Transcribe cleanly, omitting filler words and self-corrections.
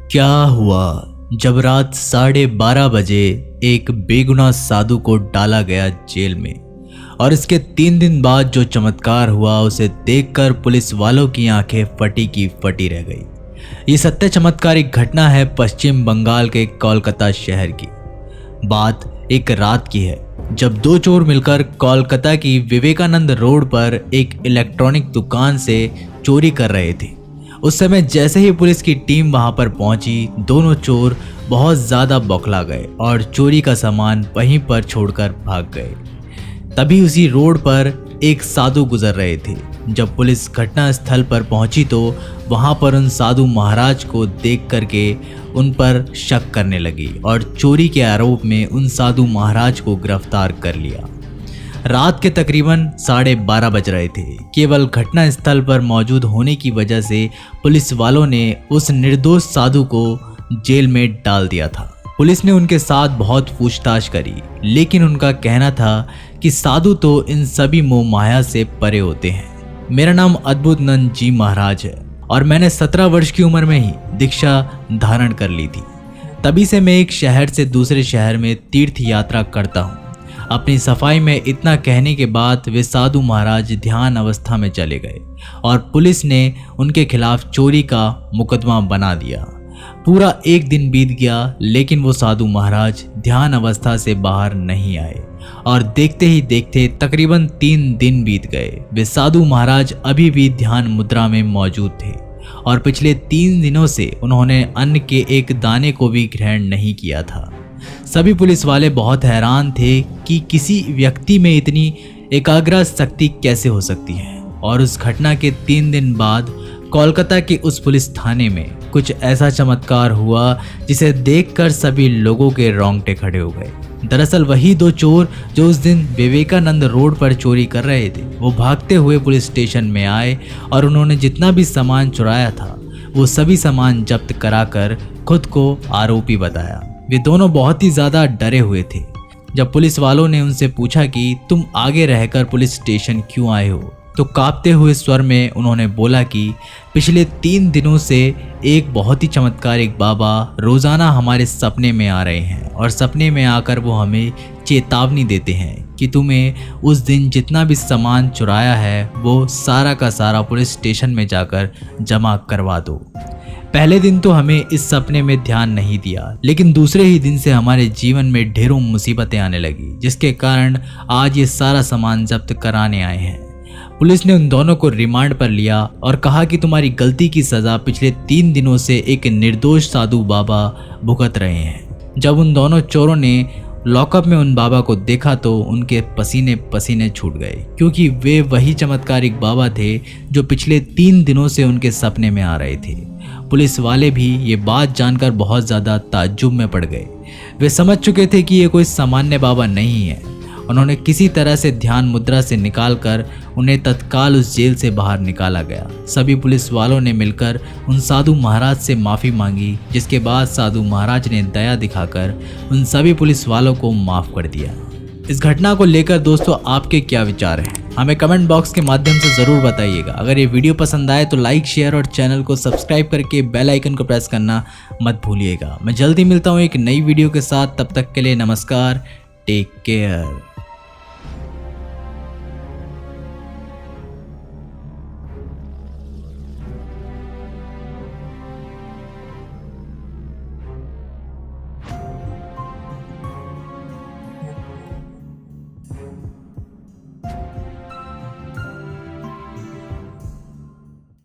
क्या हुआ जब रात 12:30 बजे एक बेगुनाह साधु को डाला गया जेल में, और इसके 3 दिन बाद जो चमत्कार हुआ उसे देखकर पुलिस वालों की आंखें फटी की फटी रह गई। ये सत्य चमत्कारिक घटना है पश्चिम बंगाल के कोलकाता शहर की। बात एक रात की है जब 2 चोर मिलकर कोलकाता की विवेकानंद रोड पर एक इलेक्ट्रॉनिक दुकान से चोरी कर रहे थे। उस समय जैसे ही पुलिस की टीम वहां पर पहुंची, दोनों चोर बहुत ज्यादा बौखला गए और चोरी का सामान वहीं पर छोड़कर भाग गए। तभी उसी रोड पर एक साधु गुजर रहे थे। जब पुलिस घटना स्थल पर पहुंची तो वहां पर उन साधु महाराज को देख करके उन पर शक करने लगी और चोरी के आरोप में उन साधु महाराज को गिरफ्तार कर लिया। रात के तकरीबन 12:30 बज रहे थे। केवल घटना स्थल पर मौजूद होने की वजह से पुलिस वालों ने उस निर्दोष साधु को जेल में डाल दिया था। पुलिस ने उनके साथ बहुत पूछताछ करी, लेकिन उनका कहना था कि साधु तो इन सभी मोह माया से परे होते हैं। मेरा नाम अद्भुतानंद जी महाराज है और मैंने 17 वर्ष की उम्र में ही दीक्षा धारण कर ली थी। तभी से मैं एक शहर से दूसरे शहर में तीर्थ यात्रा करता हूँ। अपनी सफाई में इतना कहने के बाद वे साधु महाराज ध्यान अवस्था में चले गए और पुलिस ने उनके खिलाफ चोरी का मुकदमा बना दिया। पूरा एक दिन बीत गया, लेकिन वो साधु महाराज ध्यान अवस्था से बाहर नहीं आए और देखते ही देखते तकरीबन 3 दिन बीत गए। वे साधु महाराज अभी भी ध्यान मुद्रा में मौजूद थे और पिछले 3 दिनों से उन्होंने अन्न के एक दाने को भी ग्रहण नहीं किया था। सभी पुलिस वाले बहुत हैरान थे कि किसी व्यक्ति में इतनी एकाग्र शक्ति कैसे हो सकती है। और उस घटना के 3 दिन बाद कोलकाता के उस पुलिस थाने में कुछ ऐसा चमत्कार हुआ जिसे देखकर सभी लोगों के रोंगटे खड़े हो गए। दरअसल वही 2 चोर जो उस दिन विवेकानंद रोड पर चोरी कर रहे थे, वो भागते हुए पुलिस स्टेशन में आए और उन्होंने जितना भी सामान चुराया था वो सभी सामान जब्त कराकर खुद को आरोपी बताया। वे दोनों बहुत ही ज़्यादा डरे हुए थे। जब पुलिस वालों ने उनसे पूछा कि तुम आगे रहकर पुलिस स्टेशन क्यों आए हो, तो कांपते हुए स्वर में उन्होंने बोला कि पिछले 3 दिनों से एक बहुत ही चमत्कारिक बाबा रोज़ाना हमारे सपने में आ रहे हैं और सपने में आकर वो हमें चेतावनी देते हैं कि तुम्हें उस दिन जितना भी सामान चुराया है वो सारा का सारा पुलिस स्टेशन में जाकर जमा करवा दो। पहले दिन तो हमें इस सपने में ध्यान नहीं दिया, लेकिन दूसरे ही दिन से हमारे जीवन में ढेरों मुसीबतें आने लगी, जिसके कारण आज ये सारा सामान जब्त कराने आए हैं। पुलिस ने उन दोनों को रिमांड पर लिया और कहा कि तुम्हारी गलती की सज़ा पिछले 3 दिनों से एक निर्दोष साधु बाबा भुगत रहे हैं। जब उन दोनों चोरों ने लॉकअप में उन बाबा को देखा तो उनके पसीने पसीने छूट गए, क्योंकि वे वही चमत्कारिक बाबा थे जो पिछले 3 दिनों से उनके सपने में आ रहे थे। पुलिस वाले भी ये बात जानकर बहुत ज़्यादा ताज्जुब में पड़ गए। वे समझ चुके थे कि ये कोई सामान्य बाबा नहीं है। उन्होंने किसी तरह से ध्यान मुद्रा से निकालकर उन्हें तत्काल उस जेल से बाहर निकाला गया। सभी पुलिस वालों ने मिलकर उन साधु महाराज से माफ़ी मांगी, जिसके बाद साधु महाराज ने दया दिखाकर उन सभी पुलिस वालों को माफ़ कर दिया। इस घटना को लेकर दोस्तों आपके क्या विचार हैं, हमें कमेंट बॉक्स के माध्यम से ज़रूर बताइएगा। अगर ये वीडियो पसंद आए तो लाइक, शेयर और चैनल को सब्सक्राइब करके बेल आइकन को प्रेस करना मत भूलिएगा। मैं जल्दी मिलता हूँ एक नई वीडियो के साथ, तब तक के लिए नमस्कार, टेक केयर।